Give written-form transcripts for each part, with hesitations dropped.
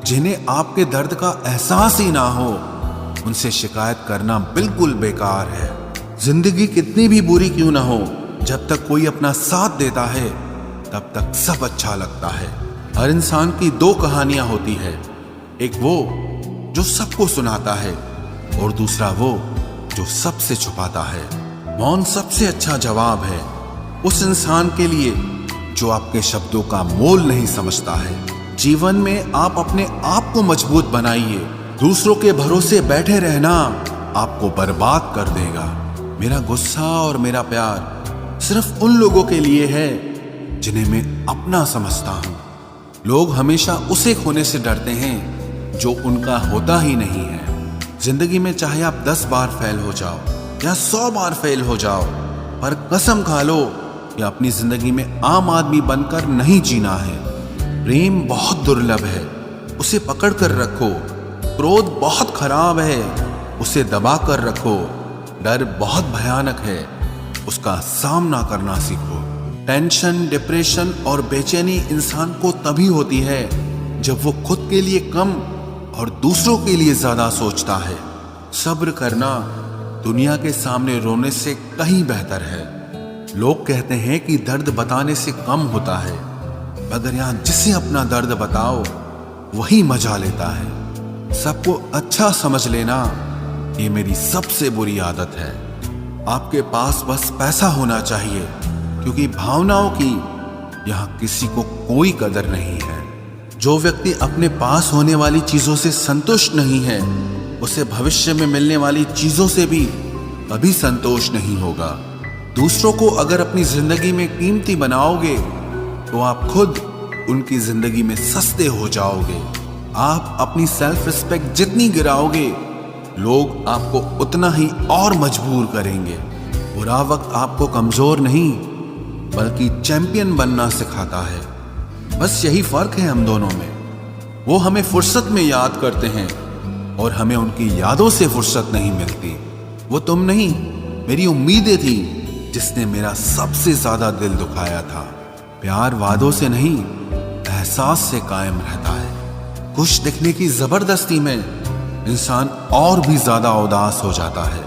जिन्हें आपके दर्द का एहसास ही ना हो, उनसे शिकायत करना बिल्कुल बेकार है। जिंदगी कितनी भी बुरी क्यों ना हो, जब तक कोई अपना साथ देता है तब तक सब अच्छा लगता है। हर इंसान की दो कहानियां होती है, एक वो जो सबको सुनाता है और दूसरा वो जो सबसे छुपाता है। मौन सबसे अच्छा जवाब है उस इंसान के लिए जो आपके शब्दों का मोल नहीं समझता है। जीवन में आप अपने आप को मजबूत बनाइए, दूसरों के भरोसे बैठे रहना आपको बर्बाद कर देगा। मेरा गुस्सा और मेरा प्यार सिर्फ उन लोगों के लिए है जिन्हें मैं अपना समझता हूं। लोग हमेशा उसे खोने से डरते हैं जो उनका होता ही नहीं है। जिंदगी में चाहे आप 10 बार फेल हो जाओ या 100 बार फेल हो जाओ, पर कसम खा लो कि अपनी जिंदगी में आम आदमी बनकर नहीं जीना है। प्रेम बहुत दुर्लभ है, उसे पकड़ कर रखो। क्रोध बहुत खराब है, उसे दबा कर रखो। डर बहुत भयानक है, उसका सामना करना सीखो। टेंशन, डिप्रेशन और बेचैनी इंसान को तभी होती है जब वो खुद के लिए कम और दूसरों के लिए ज्यादा सोचता है। सब्र करना दुनिया के सामने रोने से कहीं बेहतर है। लोग कहते हैं कि दर्द बताने से कम होता है, मगर यहां जिसे अपना दर्द बताओ वही मजा लेता है। सबको अच्छा समझ लेना ये मेरी सबसे बुरी आदत है। आपके पास बस पैसा होना चाहिए, क्योंकि भावनाओं की यहां किसी को कोई कदर नहीं है। जो व्यक्ति अपने पास होने वाली चीजों से संतुष्ट नहीं है, उसे भविष्य में मिलने वाली चीजों से भी कभी संतोष नहीं होगा। दूसरों को अगर अपनी जिंदगी में कीमती बनाओगे तो आप खुद उनकी जिंदगी में सस्ते हो जाओगे। आप अपनी सेल्फ रिस्पेक्ट जितनी गिराओगे, लोग आपको उतना ही और मजबूर करेंगे। बुरा वक्त आपको कमजोर नहीं बल्कि चैंपियन बनना सिखाता है। बस यही फर्क है हम दोनों में। वो हमें फुर्सत में याद करते हैं और हमें उनकी यादों से फुर्सत नहीं मिलती। वो तुम नहीं, मेरी उम्मीदें थी जिसने मेरा सबसे ज्यादा दिल दुखाया था। प्यार वादों से नहीं, एहसास से कायम रहता है। खुश दिखने की जबरदस्ती में इंसान और भी ज्यादा उदास हो जाता है।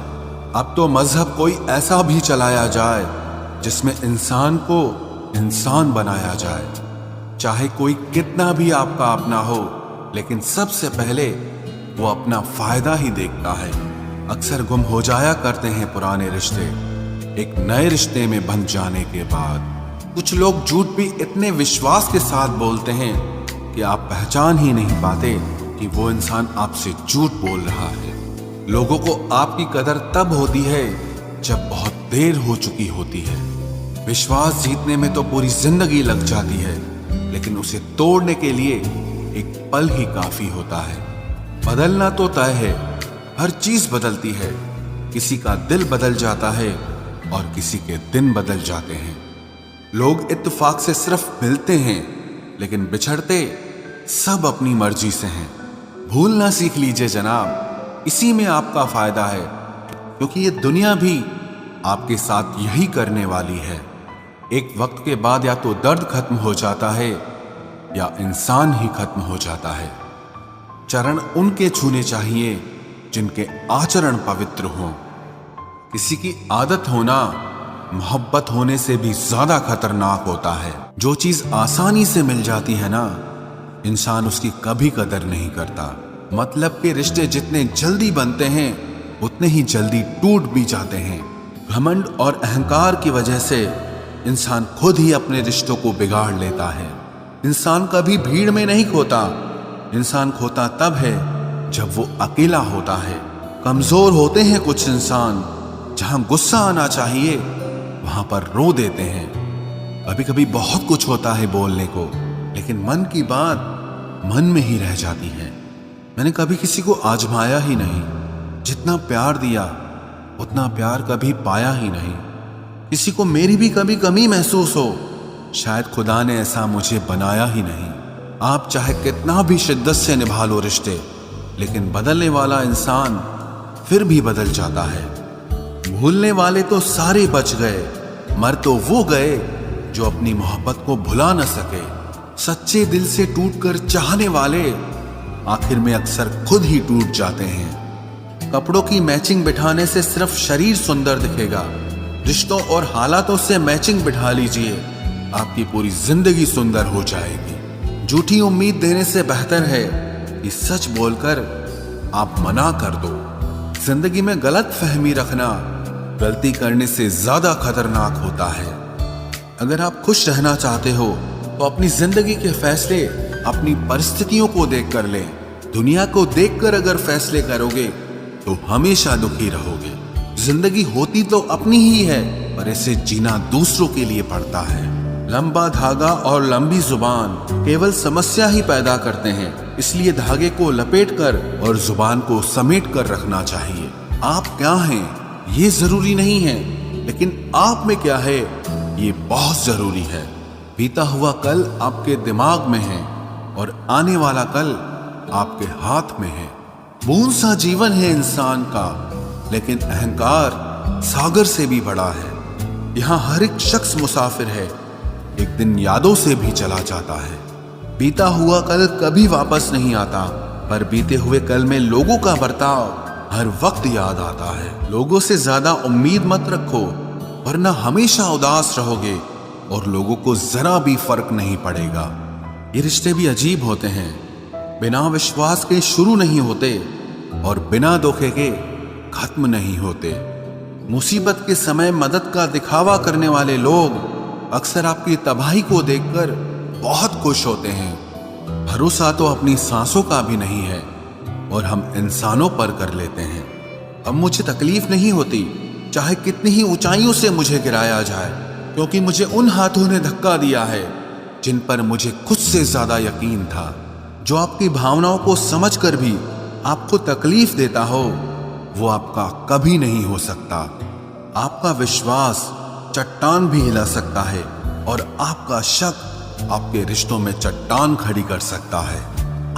अब तो मजहब कोई ऐसा भी चलाया जाए जिसमें इंसान को इंसान बनाया जाए। चाहे कोई कितना भी आपका अपना हो, लेकिन सबसे पहले वो अपना फायदा ही देखता है। अक्सर गुम हो जाया करते हैं पुराने रिश्ते एक नए रिश्ते में बंध जाने के बाद। कुछ लोग झूठ भी इतने विश्वास के साथ बोलते हैं कि आप पहचान ही नहीं पाते कि वो इंसान आपसे झूठ बोल रहा है। लोगों को आपकी कदर तब होती है जब बहुत देर हो चुकी होती है। विश्वास जीतने में तो पूरी जिंदगी लग जाती है, लेकिन उसे तोड़ने के लिए एक पल ही काफी होता है। बदलना तो तय है, हर चीज बदलती है। किसी का दिल बदल जाता है और किसी के दिन बदल जाते हैं। लोग इत्तेफाक से सिर्फ मिलते हैं, लेकिन बिछड़ते सब अपनी मर्जी से हैं। भूलना सीख लीजिए जनाब, इसी में आपका फायदा है, क्योंकि ये दुनिया भी आपके साथ यही करने वाली है। एक वक्त के बाद या तो दर्द खत्म हो जाता है या इंसान ही खत्म हो जाता है। चरण उनके छूने चाहिए जिनके आचरण पवित्र हों। किसी की आदत होना मोहब्बत होने से भी ज्यादा खतरनाक होता है। जो चीज आसानी से मिल जाती है ना, इंसान उसकी कभी कदर नहीं करता। मतलब के रिश्ते जितने जल्दी बनते हैं उतने ही जल्दी टूट भी जाते हैं। घमंड और अहंकार की वजह से इंसान खुद ही अपने रिश्तों को बिगाड़ लेता है। इंसान कभी भीड़ में नहीं खोता, इंसान खोता तब है जब वो अकेला होता है। कमजोर होते हैं कुछ इंसान, जहां गुस्सा आना चाहिए वहां पर रो देते हैं। कभी कभी बहुत कुछ होता है बोलने को, लेकिन मन की बात मन में ही रह जाती है। मैंने कभी किसी को आजमाया ही नहीं। जितना प्यार दिया उतना प्यार कभी पाया ही नहीं। किसी को मेरी भी कभी कमी महसूस हो, शायद खुदा ने ऐसा मुझे बनाया ही नहीं। आप चाहे कितना भी शिद्दत से निभा लो रिश्ते, लेकिन बदलने वाला इंसान फिर भी बदल जाता है। भूलने वाले तो सारे बच गए, मर तो वो गए जो अपनी मोहब्बत को भुला न सके। सच्चे दिल से टूटकर चाहने वाले आखिर में अक्सर खुद ही टूट जाते हैं। कपड़ों की मैचिंग बिठाने से सिर्फ शरीर सुंदर दिखेगा, रिश्तों और हालातों से मैचिंग बिठा लीजिए, आपकी पूरी जिंदगी सुंदर हो जाएगी। झूठी उम्मीद देने से बेहतर है कि सच बोलकर आप मना कर दो। जिंदगी में गलत फहमी रखना गलती करने से ज्यादा खतरनाक होता है। अगर आप खुश रहना चाहते हो तो अपनी जिंदगी के फैसले अपनी परिस्थितियों को देखकर लें। दुनिया को देखकर अगर फैसले करोगे तो हमेशा दुखी रहोगे। जिंदगी होती तो अपनी ही है, पर इसे जीना दूसरों के लिए पड़ता है। लंबा धागा और लंबी जुबान केवल समस्या ही पैदा करते हैं, इसलिए धागे को लपेटकर और जुबान को समेट कर रखना चाहिए। आप क्या हैं ये जरूरी नहीं है, लेकिन आप में क्या है ये बहुत जरूरी है। बीता हुआ कल आपके दिमाग में है और आने वाला कल आपके हाथ में है। बूंद सा जीवन है इंसान का, लेकिन अहंकार सागर से भी बड़ा है। यहाँ हर एक शख्स मुसाफिर है, एक दिन यादों से भी चला जाता है। बीता हुआ कल कभी वापस नहीं आता, पर बीते हुए कल में लोगों का बर्ताव हर वक्त याद आता है। लोगों से ज्यादा उम्मीद मत रखो, वरना हमेशा उदास रहोगे और लोगों को जरा भी फर्क नहीं पड़ेगा। ये रिश्ते भी अजीब होते हैं, बिना विश्वास के शुरू नहीं होते और बिना धोखे के खत्म नहीं होते। मुसीबत के समय मदद का दिखावा करने वाले लोग अक्सर आपकी तबाही को देखकर बहुत खुश होते हैं। भरोसा तो अपनी सांसों का भी नहीं है और हम इंसानों पर कर लेते हैं। अब मुझे तकलीफ नहीं होती चाहे कितनी ही ऊंचाइयों से मुझे गिराया जाए, क्योंकि मुझे उन हाथों ने धक्का दिया है जिन पर मुझे खुद से ज्यादा यकीन था। जो आपकी भावनाओं को समझकर भी आपको तकलीफ देता हो, वो आपका कभी नहीं हो सकता। आपका विश्वास चट्टान भी हिला सकता है और आपका शक आपके रिश्तों में चट्टान खड़ी कर सकता है।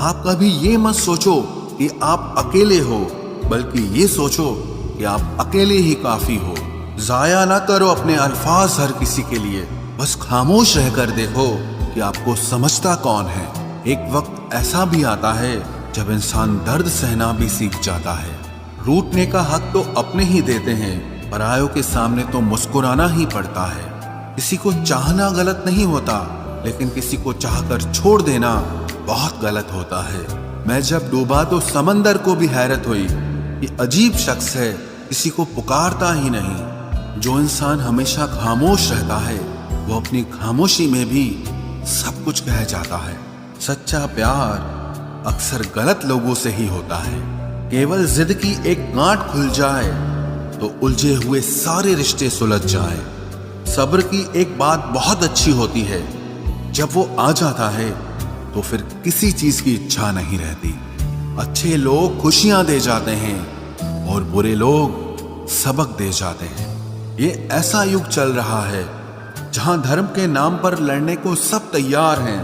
आप कभी ये मत सोचो कि आप अकेले हो, बल्कि ये सोचो कि आप अकेले ही काफी हो। जाया ना करो अपने अल्फाज हर किसी के लिए, बस खामोश रहकर देखो कि आपको समझता कौन है। एक वक्त ऐसा भी आता है जब इंसान दर्द सहना भी सीख जाता है। रूठने का हक तो अपने ही देते हैं, परायों के सामने तो मुस्कुराना ही पड़ता है। किसी को चाहना गलत नहीं होता, लेकिन किसी को चाहकर छोड़ देना बहुत गलत होता है। मैं जब डूबा तो समंदर को भी हैरत हुई, ये अजीब शख्स है, किसी को पुकारता ही नहीं। जो इंसान हमेशा खामोश रहता है, वो अपनी खामोशी में भी सब कुछ कह जाता है। सच्चा प्यार अक्सर गलत लोगों से ही होता है। केवल जिद की एक गांठ खुल जाए तो उलझे हुए सारे रिश्ते सुलझ जाएं। सब्र की एक बात बहुत अच्छी होती है, जब वो आ जाता है तो फिर किसी चीज की इच्छा नहीं रहती। अच्छे लोग खुशियां दे जाते हैं और बुरे लोग सबक दे जाते हैं। ये ऐसा युग चल रहा है जहां धर्म के नाम पर लड़ने को सब तैयार हैं,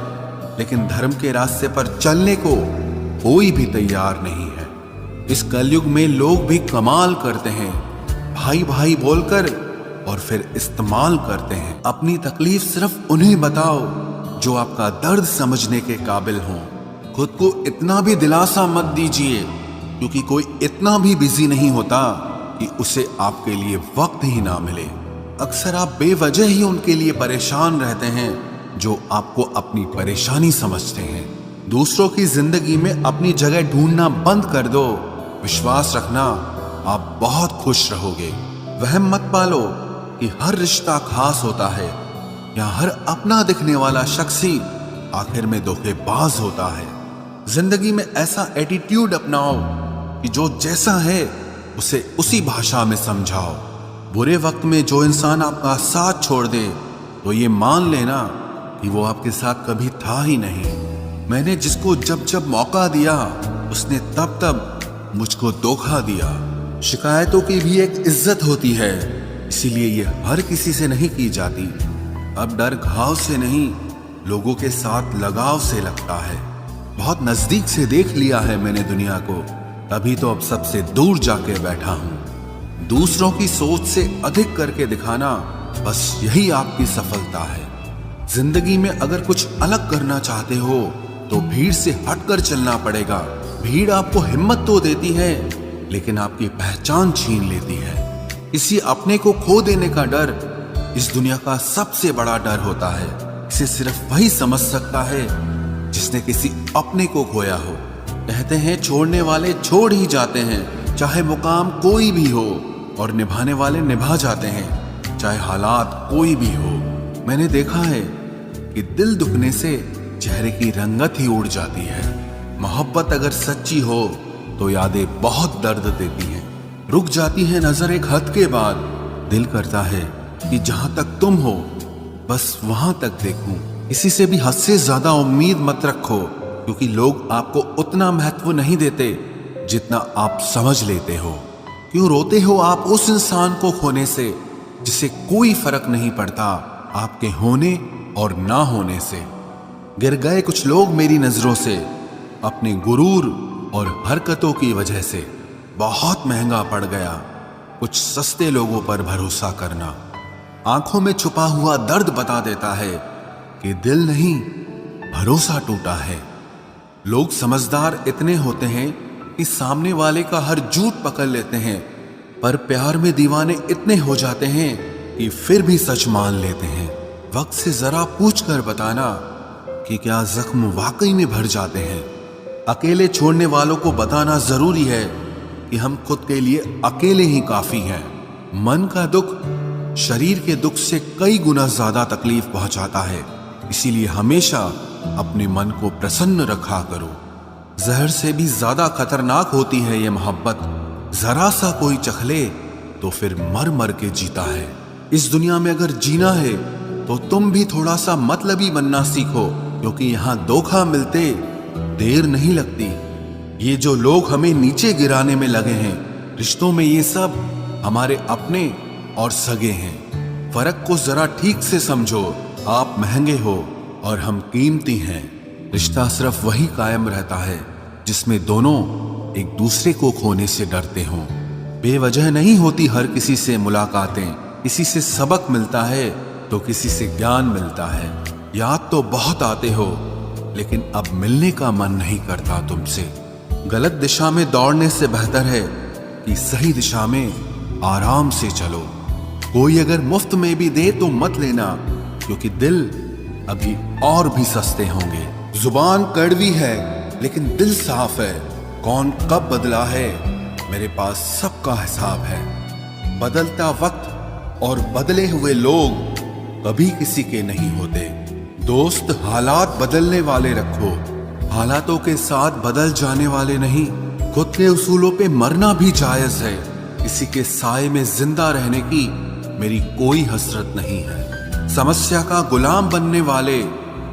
लेकिन धर्म के रास्ते पर चलने को कोई भी तैयार नहीं है। इस कलयुग में लोग भी कमाल करते हैं, भाई भाई बोलकर और फिर इस्तेमाल करते हैं। अपनी तकलीफ सिर्फ उन्हें बताओ जो आपका दर्द समझने के काबिल हों। खुद को इतना भी दिलासा मत दीजिए, क्योंकि कोई इतना भी बिजी नहीं होता कि उसे आपके लिए वक्त ही ना मिले। अक्सर आप बेवजह ही उनके लिए परेशान रहते हैं जो आपको अपनी परेशानी समझते हैं। दूसरों की जिंदगी में अपनी जगह ढूंढना बंद कर दो। विश्वास रखना, आप बहुत खुश रहोगे। वहम मत पालो कि हर रिश्ता खास होता है या हर अपना दिखने वाला शख्स ही आखिर में धोखेबाज होता है। जिंदगी में ऐसा एटीट्यूड अपनाओ कि जो जैसा है उसे उसी भाषा में समझाओ। बुरे वक्त में जो इंसान आपका साथ छोड़ दे तो ये मान लेना कि वो आपके साथ कभी था ही नहीं। मैंने जिसको जब जब मौका दिया उसने तब तब मुझको धोखा दिया। शिकायतों की भी एक इज्जत होती है, इसीलिए ये हर किसी से नहीं की जाती। अब डर घाव से नहीं, लोगों के साथ लगाव से लगता है। बहुत नजदीक से देख लिया है मैंने दुनिया को, तभी तो अब सबसे दूर जाके बैठा हूं। दूसरों की सोच से अधिक करके दिखाना, बस यही आपकी सफलता है। जिंदगी में अगर कुछ अलग करना चाहते हो तो भीड़ से हटकर चलना पड़ेगा। भीड़ आपको हिम्मत तो देती है, लेकिन आपकी पहचान छीन लेती है। किसी अपने को खो देने का डर इस दुनिया का सबसे बड़ा डर होता है। इसे सिर्फ वही समझ सकता है जिसने किसी अपने को खोया हो। कहते हैं छोड़ने वाले छोड़ ही जाते हैं, चाहे मुकाम कोई भी हो, और निभाने वाले निभा जाते हैं, चाहे हालात कोई भी हो। मैंने देखा है कि दिल दुखने से चेहरे की रंगत ही उड़ जाती है। मोहब्बत अगर सच्ची हो तो यादें बहुत दर्द देती हैं। रुक जाती है नजर एक हद के बाद। दिल करता है कि जहां तक तुम हो बस वहां तक देखूं। किसी से भी हद से ज्यादा उम्मीद मत रखो, क्योंकि लोग आपको उतना महत्व नहीं देते जितना आप समझ लेते हो। क्यों रोते हो आप उस इंसान को खोने से जिसे कोई फर्क नहीं पड़ता आपके होने और ना होने से। गिर गए कुछ लोग मेरी नजरों से अपने गुरूर और हरकतों की वजह से। बहुत महंगा पड़ गया कुछ सस्ते लोगों पर भरोसा करना। आंखों में छुपा हुआ दर्द बता देता है कि दिल नहीं, भरोसा टूटा है। लोग समझदार इतने होते हैं कि सामने वाले का हर झूठ पकड़ लेते हैं, पर प्यार में दीवाने इतने हो जाते हैं कि फिर भी सच मान लेते हैं। वक्त से जरा पूछ कर बताना कि क्या जख्म वाकई में भर जाते हैं। अकेले छोड़ने वालों को बताना जरूरी है कि हम खुद के लिए अकेले ही काफी हैं। मन का दुख शरीर के दुख से कई गुना ज्यादा तकलीफ पहुंचाता है, इसीलिए हमेशा अपने मन को प्रसन्न रखा करो। जहर से भी ज्यादा खतरनाक होती है ये मोहब्बत। जरा सा कोई चखले तो फिर मर मर के जीता है। इस दुनिया में अगर जीना है तो तुम भी थोड़ा सा मतलबी बनना सीखो, क्योंकि यहाँ धोखा मिलते देर नहीं लगती। ये जो लोग हमें नीचे गिराने में लगे हैं, रिश्तों में ये सब हमारे अपने और सगे हैं। फर्क को जरा ठीक से समझो। आप महंगे हो और हम कीमती हैं। रिश्ता सिर्फ वही कायम रहता है जिसमें दोनों एक दूसरे को खोने से डरते हों। बेवजह नहीं होती हर किसी से मुलाकातें। किसी से सबक मिलता है तो किसी से ज्ञान मिलता है। याद तो बहुत आते हो, लेकिन अब मिलने का मन नहीं करता तुमसे। गलत दिशा में दौड़ने से बेहतर है कि सही दिशा में आराम से चलो। कोई अगर मुफ्त में भी दे तो मत लेना, क्योंकि दिल अभी और भी सस्ते होंगे। जुबान कड़वी है लेकिन दिल साफ है। कौन कब बदला है मेरे पास सबका हिसाब है। बदलता वक्त और बदले हुए लोग कभी किसी के नहीं होते। दोस्त हालात बदलने वाले रखो, हालातों के साथ बदल जाने वाले नहीं। खुद के उसूलों पे मरना भी जायज है। किसी के साए में जिंदा रहने की मेरी कोई हसरत नहीं है। समस्या का गुलाम बनने वाले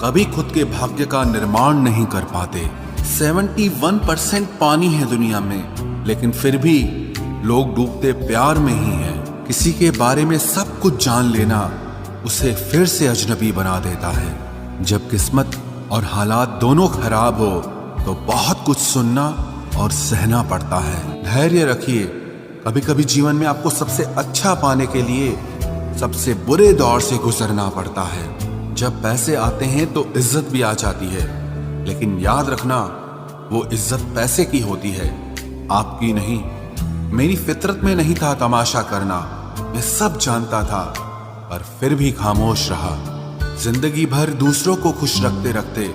कभी खुद के भाग्य का निर्माण नहीं कर पाते। 71% पानी है दुनिया में, लेकिन फिर भी लोग डूबते प्यार में ही हैं। किसी के बारे में सब कुछ जान लेना उसे फिर से अजनबी बना देता है। जब किस्मत और हालात दोनों खराब हो तो बहुत कुछ सुनना और सहना पड़ता है। धैर्य रखिए। कभी कभी जीवन में आपको सबसे अच्छा पाने के लिए सबसे बुरे दौर से गुजरना पड़ता है। जब पैसे आते हैं तो इज्जत भी आ जाती है, लेकिन याद रखना वो इज्जत पैसे की होती है, आपकी नहीं। मेरी फितरत में नहीं था तमाशा करना, मैं सब जानता था, पर फिर भी खामोश रहा। जिंदगी भर दूसरों को खुश रखते रखते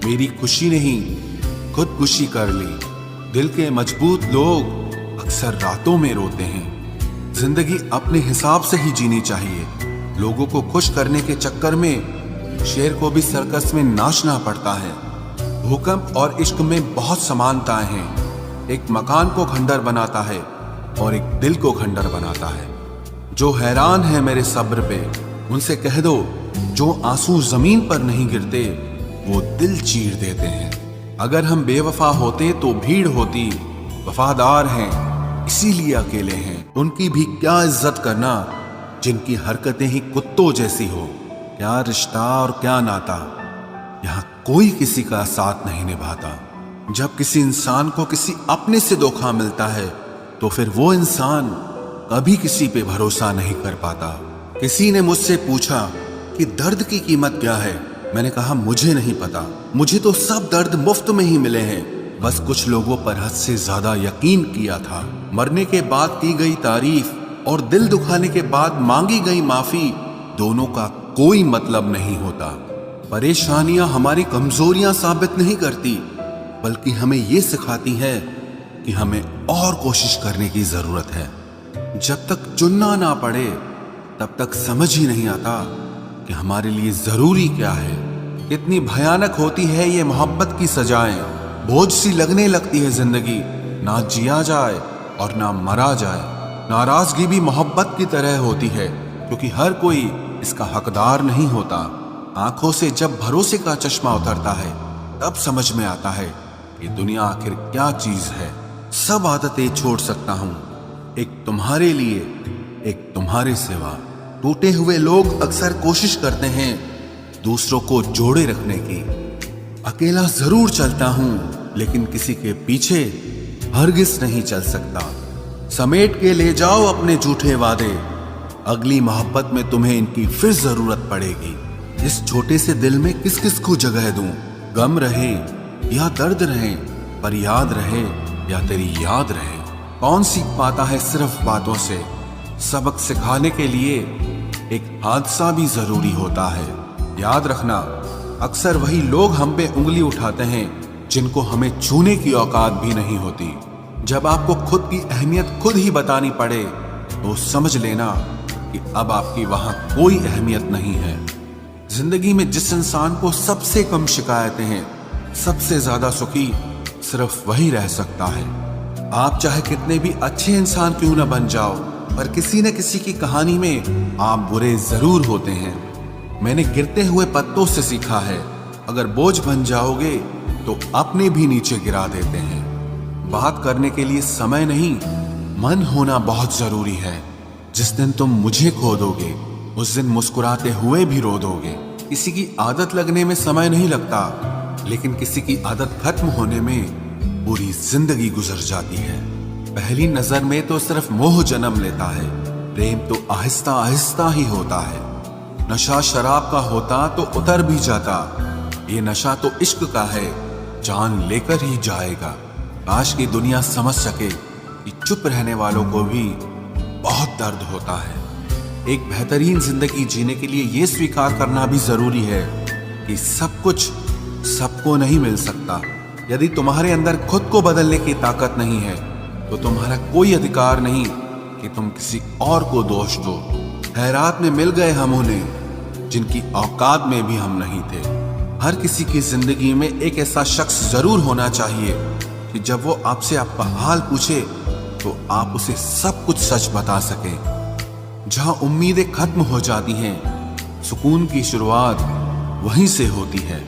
मेरी खुशी नहीं खुद खुशी कर ली। दिल के मजबूत लोग अक्सर रातों में रोते हैं। जिंदगी अपने हिसाब से ही जीनी चाहिए। लोगों को खुश करने के चक्कर में शेर को भी सर्कस में नाचना पड़ता है। भूकंप और इश्क में बहुत समानताएं हैं। एक मकान को खंडर बनाता है और एक दिल को खंडर बनाता है। जो हैरान है मेरे सब्र पे, उनसे कह दो जो आंसू जमीन पर नहीं गिरते वो दिल चीर देते हैं। अगर हम बेवफा होते तो भीड़ होती। वफादार हैं इसीलिए अकेले हैं। उनकी भी क्या इज्जत करना जिनकी हरकतें ही कुत्तों जैसी हो। क्या रिश्ता और क्या नाता, यहाँ कोई किसी का साथ नहीं निभाता। जब किसी इंसान को किसी अपने से धोखा मिलता है तो फिर वो इंसान कभी किसी पे भरोसा नहीं कर पाता। किसी ने मुझसे पूछा कि दर्द की कीमत क्या है, मैंने कहा मुझे नहीं पता, मुझे तो सब दर्द मुफ्त में ही मिले हैं। बस कुछ लोगों पर हद से ज्यादा यकीन किया था। मरने के बाद की गई तारीफ और दिल दुखाने के बाद मांगी गई माफी, दोनों का कोई मतलब नहीं होता। परेशानियां हमारी कमजोरियां साबित नहीं करती, बल्कि हमें ये सिखाती है कि हमें और कोशिश करने की जरूरत है। जब तक चुनना ना पड़े तब तक समझ ही नहीं आता कि हमारे लिए जरूरी क्या है। कितनी भयानक होती है ये मोहब्बत की सजाएं। बोझ सी लगने लगती है जिंदगी, ना जिया जाए और ना मरा जाए। नाराजगी भी मोहब्बत की तरह होती है, क्योंकि हर कोई इसका हकदार नहीं होता। आंखों से जब भरोसे का चश्मा उतरता है तब समझ में आता है कि दुनिया आखिर क्या चीज है। सब आदतें छोड़ सकता हूं, एक तुम्हारे लिए, एक तुम्हारे सिवा। टूटे हुए लोग अक्सर कोशिश करते हैं दूसरों को जोड़े रखने की। अकेला जरूर चलता हूं, लेकिन किसी के पीछे हरगिज नहीं चल सकता। समेट के ले जाओ अपने झूठे वादे, अगली मोहब्बत में तुम्हें इनकी फिर जरूरत पड़ेगी। इस छोटे से दिल में किस किस को जगह दूं? गम रहे या दर्द रहे, पर याद रहे या तेरी याद रहे। कौन सीख पाता है सिर्फ बातों से? सबक सिखाने के लिए एक हादसा भी जरूरी होता है। याद रखना, अक्सर वही लोग हम पे उंगली उठाते हैं जिनको हमें छूने की औकात भी नहीं होती। जब आपको खुद की अहमियत खुद ही बतानी पड़े तो समझ लेना कि अब आपकी वहां कोई अहमियत नहीं है। जिंदगी में जिस इंसान को सबसे कम शिकायतें हैं, सबसे ज्यादा सुखी सिर्फ वही रह सकता है। आप चाहे कितने भी अच्छे इंसान क्यों न बन जाओ, पर किसी न किसी की कहानी में आप बुरे जरूर होते हैं। मैंने गिरते हुए पत्तों से सीखा है, अगर बोझ बन जाओगे तो अपने भी नीचे गिरा देते हैं। बात करने के लिए समय नहीं, मन होना बहुत जरूरी है। जिस दिन तुम मुझे खो दोगे उस दिन मुस्कुराते हुए भी रो दोगे। किसी की आदत लगने में समय नहीं लगता, लेकिन किसी की आदत खत्म होने में पूरी जिंदगी गुजर जाती है। पहली नजर में तो सिर्फ मोह जन्म लेता है, प्रेम तो आहिस्ता आहिस्ता ही होता है। नशा शराब का होता तो उतर भी जाता, ये नशा तो इश्क का है, जान लेकर ही जाएगा। काश की दुनिया समझ सके कि चुप रहने वालों को भी बहुत दर्द होता है। एक बेहतरीन जिंदगी जीने के लिए ये स्वीकार करना भी जरूरी है कि सब कुछ सबको नहीं मिल सकता। यदि तुम्हारे अंदर खुद को बदलने की ताकत नहीं है तो तुम्हारा कोई अधिकार नहीं कि तुम किसी और को दोष दो। हैरात में मिल गए हम उन्हें जिनकी औकात में भी हम नहीं थे। हर किसी की जिंदगी में एक ऐसा शख्स जरूर होना चाहिए कि जब वो आपसे आपका हाल पूछे तो आप उसे सब कुछ सच बता सके। जहां उम्मीदें खत्म हो जाती हैं, सुकून की शुरुआत वहीं से होती है।